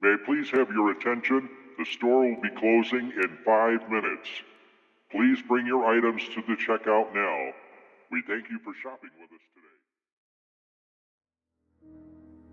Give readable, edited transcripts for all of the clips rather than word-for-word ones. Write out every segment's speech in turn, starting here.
May I please have your attention? The store will be closing in 5 minutes. Please bring your items to the checkout now. We thank you for shopping with us today.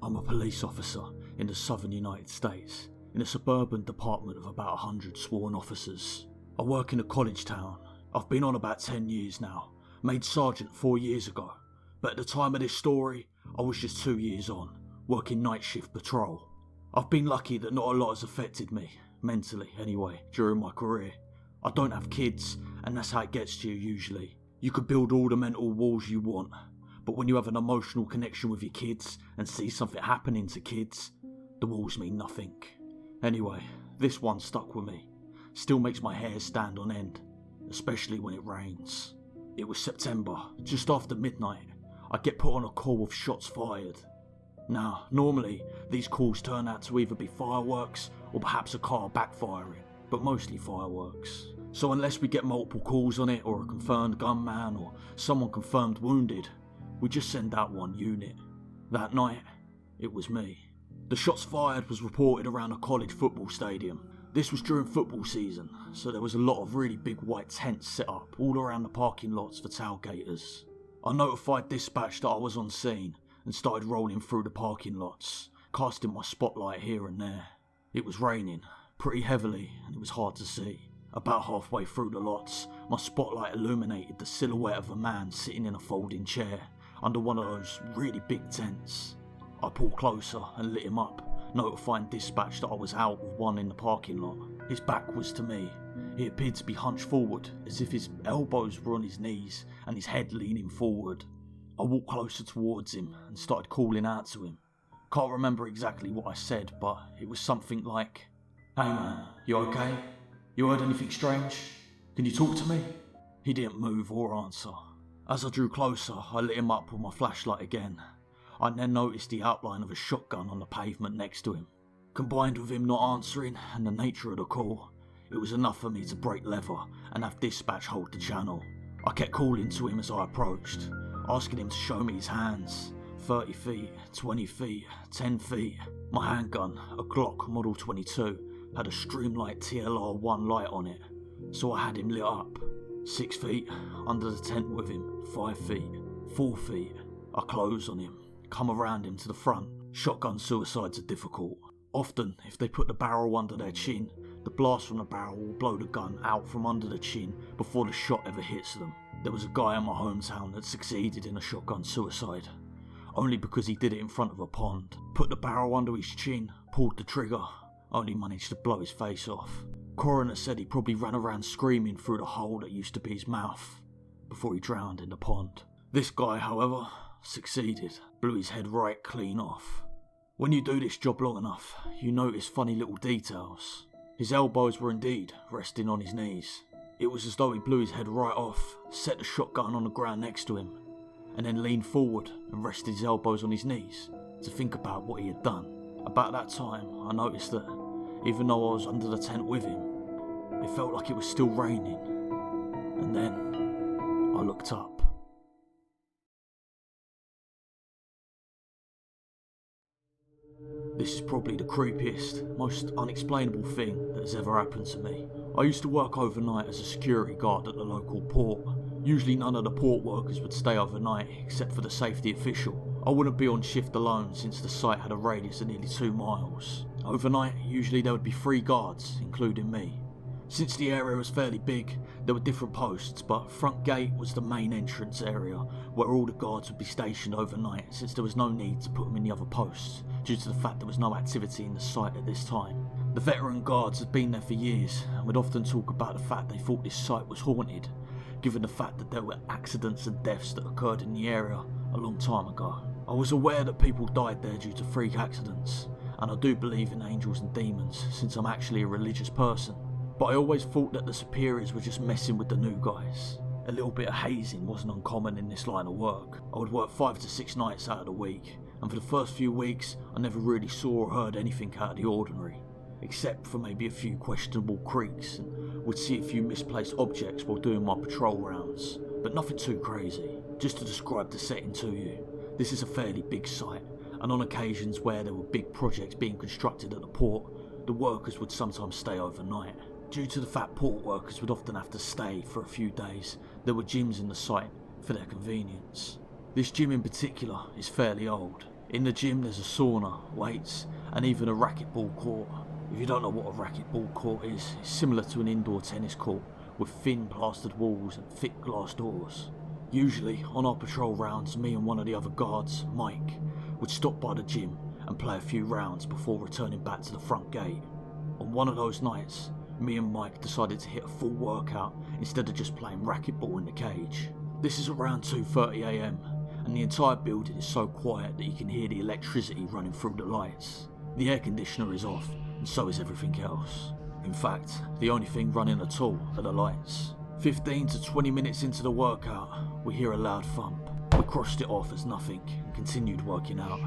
I'm a police officer in the southern United States, in a suburban department of about 100 sworn officers. I work in a college town. I've been on about 10 years now, made sergeant 4 years ago, but at the time of this story, I was just 2 years on, working night shift patrol. I've been lucky that not a lot has affected me, mentally anyway, during my career. I don't have kids, and that's how it gets to you usually. You could build all the mental walls you want, but when you have an emotional connection with your kids and see something happening to kids, the walls mean nothing. Anyway, this one stuck with me. Still makes my hair stand on end, especially when it rains. It was September, just after midnight. I get put on a call with shots fired. Now, normally, these calls turn out to either be fireworks or perhaps a car backfiring, but mostly fireworks. So unless we get multiple calls on it, or a confirmed gunman, or someone confirmed wounded, we just send out one unit. That night, it was me. The shots fired was reported around a college football stadium. This was during football season, so there was a lot of really big white tents set up all around the parking lots for tailgaters. I notified dispatch that I was on scene and started rolling through the parking lots, casting my spotlight here and there. It was raining, pretty heavily, and it was hard to see. About halfway through the lots, my spotlight illuminated the silhouette of a man sitting in a folding chair under one of those really big tents. I pulled closer and lit him up, notifying dispatch that I was out with one in the parking lot. His back was to me. He appeared to be hunched forward, as if his elbows were on his knees and his head leaning forward. I walked closer towards him and started calling out to him. Can't remember exactly what I said, but it was something like, "Hey man, you okay? You heard anything strange? Can you talk to me?" He didn't move or answer. As I drew closer, I lit him up with my flashlight again. I then noticed the outline of a shotgun on the pavement next to him. Combined with him not answering and the nature of the call, it was enough for me to break leather and have dispatch hold the channel. I kept calling to him as I approached, asking him to show me his hands. 30 feet, 20 feet, 10 feet. My handgun, a Glock Model 22, had a Streamlight TLR-1 light on it, so I had him lit up. 6 feet, under the tent with him. 5 feet, 4 feet. I close on him, come around him to the front. Shotgun suicides are difficult. Often, if they put the barrel under their chin, the blast from the barrel will blow the gun out from under the chin before the shot ever hits them. There was a guy in my hometown that succeeded in a shotgun suicide, only because he did it in front of a pond. Put the barrel under his chin, pulled the trigger, only managed to blow his face off. Coroner said he probably ran around screaming through the hole that used to be his mouth before he drowned in the pond. This guy, however, succeeded, blew his head right clean off. When you do this job long enough, you notice funny little details. His elbows were indeed resting on his knees. It was as though he blew his head right off, set the shotgun on the ground next to him, and then leaned forward and rested his elbows on his knees to think about what he had done. About that time, I noticed that even though I was under the tent with him, it felt like it was still raining. And then I looked up. This is probably the creepiest, most unexplainable thing that has ever happened to me. I used to work overnight as a security guard at the local port. Usually none of the port workers would stay overnight except for the safety official. I wouldn't be on shift alone since the site had a radius of nearly 2 miles. Overnight, usually there would be 3 guards, including me. Since the area was fairly big, there were different posts, but front gate was the main entrance area where all the guards would be stationed overnight, since there was no need to put them in the other posts due to the fact there was no activity in the site at this time. The veteran guards had been there for years and would often talk about the fact they thought this site was haunted, given the fact that there were accidents and deaths that occurred in the area a long time ago. I was aware that people died there due to freak accidents, and I do believe in angels and demons since I'm actually a religious person. But I always thought that the superiors were just messing with the new guys. A little bit of hazing wasn't uncommon in this line of work. I would work 5 to 6 nights out of the week, and for the first few weeks I never really saw or heard anything out of the ordinary, except for maybe a few questionable creaks, and would see a few misplaced objects while doing my patrol rounds, but nothing too crazy. Just to describe the setting to you, this is a fairly big site, and on occasions where there were big projects being constructed at the port, the workers would sometimes stay overnight. Due to the fact port workers would often have to stay for a few days, there were gyms in the site for their convenience. This gym in particular is fairly old. In the gym there's a sauna, weights, and even a racquetball court. If you don't know what a racquetball court is, it's similar to an indoor tennis court with thin plastered walls and thick glass doors. Usually, on our patrol rounds, me and one of the other guards, Mike, would stop by the gym and play a few rounds before returning back to the front gate. On one of those nights, me and Mike decided to hit a full workout instead of just playing racquetball in the cage. This is around 2:30 AM, and the entire building is so quiet that you can hear the electricity running through the lights. The air conditioner is off, and so is everything else. In fact, the only thing running at all are the lights. 15 to 20 minutes into the workout, we hear a loud thump. We crossed it off as nothing and continued working out.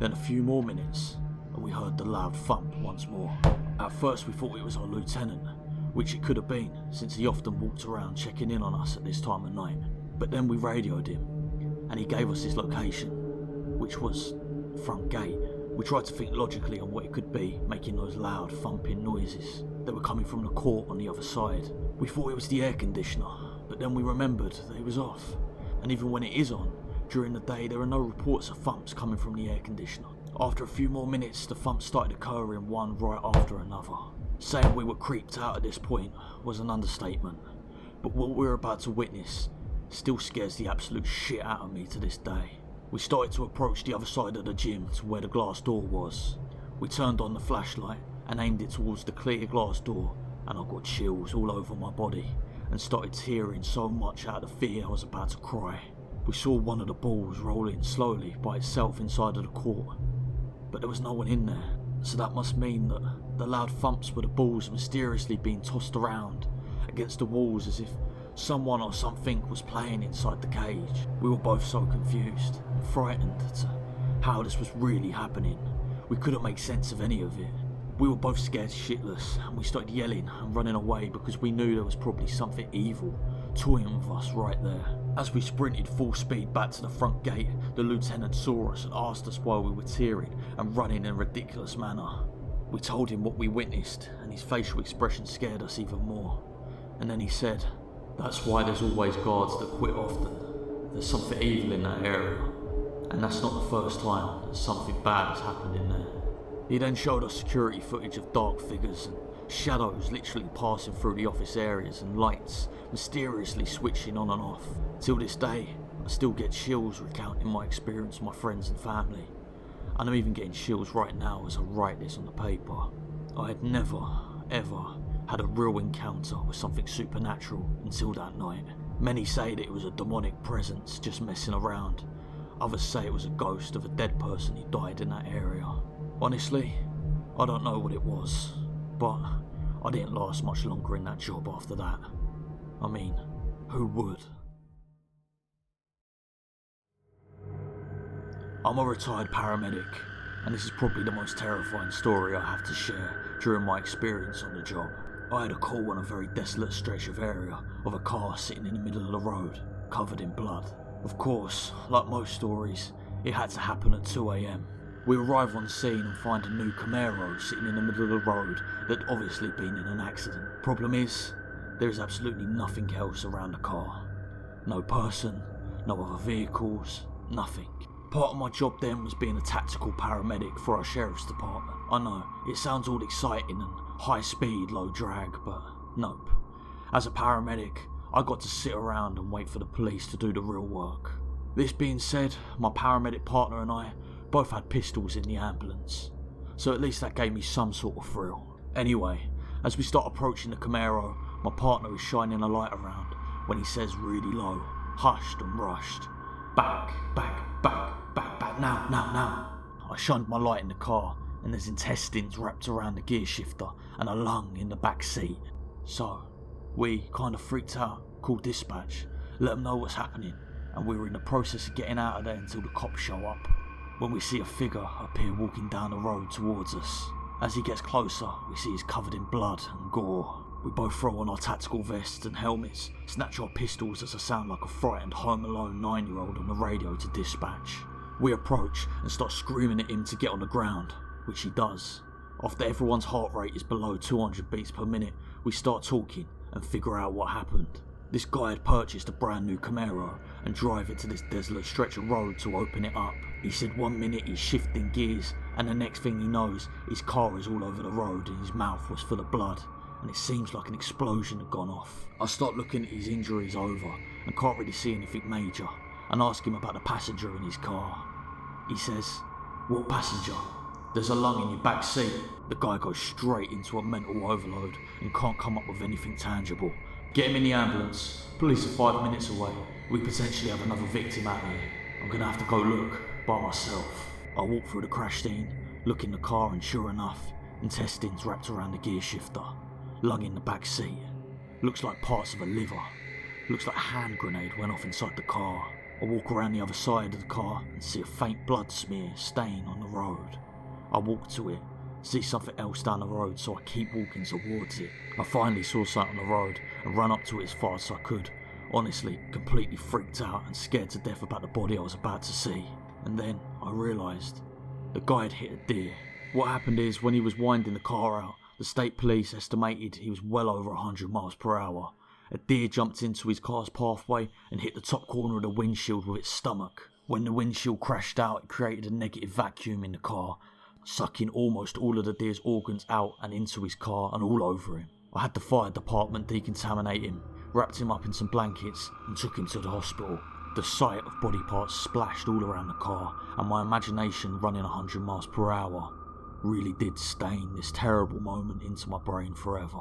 Then a few more minutes, and we heard the loud thump once more. At first we thought it was our lieutenant, which it could have been, since he often walked around checking in on us at this time of night. But then we radioed him, and he gave us his location, which was the front gate. We tried to think logically on what it could be, making those loud thumping noises. They were coming from the court on the other side. We thought it was the air conditioner, but then we remembered that it was off. And even when it is on, during the day there are no reports of thumps coming from the air conditioner. After a few more minutes, the thumps started occurring one right after another. Saying we were creeped out at this point was an understatement, but what we were about to witness still scares the absolute shit out of me to this day. We started to approach the other side of the gym to where the glass door was. We turned on the flashlight and aimed it towards the clear glass door, and I got chills all over my body and started tearing so much out of fear I was about to cry. We saw one of the balls rolling slowly by itself inside of the court, but there was no one in there, so that must mean that the loud thumps were the balls mysteriously being tossed around against the walls as if someone or something was playing inside the cage. We were both so confused and frightened to how this was really happening. We couldn't make sense of any of it. We were both scared shitless, and we started yelling and running away because we knew there was probably something evil toying with us right there. As we sprinted full speed back to the front gate, the lieutenant saw us and asked us why we were tearing and running in a ridiculous manner. We told him what we witnessed, and his facial expression scared us even more. And then he said, "That's why there's always guards that quit often. There's something evil in that area, and that's not the first time that something bad has happened in there." He then showed us security footage of dark figures and shadows literally passing through the office areas and lights mysteriously switching on and off. Till this day, I still get chills recounting my experience with my friends and family, and I'm even getting chills right now as I write this on the paper. I had never, ever had a real encounter with something supernatural until that night. Many say that it was a demonic presence just messing around. Others say it was a ghost of a dead person who died in that area. Honestly, I don't know what it was, but I didn't last much longer in that job after that. I mean, who would? I'm a retired paramedic, and this is probably the most terrifying story I have to share during my experience on the job. I had a call on a very desolate stretch of area of a car sitting in the middle of the road, covered in blood. Of course, like most stories, it had to happen at 2 AM. We arrive on scene and find a new Camaro sitting in the middle of the road that had obviously been in an accident. Problem is, there is absolutely nothing else around the car. No person, no other vehicles, nothing. Part of my job then was being a tactical paramedic for our sheriff's department. I know, it sounds all exciting and high speed, low drag, but nope. As a paramedic, I got to sit around and wait for the police to do the real work. This being said, my paramedic partner and I both had pistols in the ambulance, so at least that gave me some sort of thrill. Anyway, as we start approaching the Camaro, my partner is shining a light around when he says really low, hushed and rushed, "Back, back, back, back, back, now." I shined my light in the car, and there's intestines wrapped around the gear shifter and a lung in the back seat. So, we kind of freaked out, called dispatch, let them know what's happening, and we were in the process of getting out of there until the cops show up, when we see a figure appear walking down the road towards us. As he gets closer, we see he's covered in blood and gore. We both throw on our tactical vests and helmets, snatch our pistols as I sound like a frightened Home Alone 9-year-old on the radio to dispatch. We approach and start screaming at him to get on the ground, which he does. After everyone's heart rate is below 200 beats per minute, we start talking and figure out what happened. This guy had purchased a brand new Camaro and drive it to this desolate stretch of road to open it up. He said 1 minute he's shifting gears and the next thing he knows, his car is all over the road and his mouth was full of blood and it seems like an explosion had gone off. I start looking at his injuries over and can't really see anything major and ask him about the passenger in his car. He says, "What passenger?" "There's a lung in your back seat." The guy goes straight into a mental overload and can't come up with anything tangible. "Get him in the ambulance. Police are 5 minutes away. We potentially have another victim out here. I'm gonna have to go look by myself." I walk through the crash scene, look in the car and sure enough, intestines wrapped around the gear shifter. Lung in the back seat. Looks like parts of a liver. Looks like a hand grenade went off inside the car. I walk around the other side of the car and see a faint blood smear stain on the road. I walk to it, see something else down the road, so I keep walking towards it. I finally saw something on the road and ran up to it as fast as I could. Honestly, completely freaked out and scared to death about the body I was about to see. And then I realised the guy had hit a deer. What happened is, when he was winding the car out, the state police estimated he was well over 100 miles per hour. A deer jumped into his car's pathway and hit the top corner of the windshield with its stomach. When the windshield crashed out, it created a negative vacuum in the car, sucking almost all of the deer's organs out and into his car and all over him. I had the fire department decontaminate him, wrapped him up in some blankets and took him to the hospital. The sight of body parts splashed all around the car and my imagination running 100 miles per hour really did stain this terrible moment into my brain forever.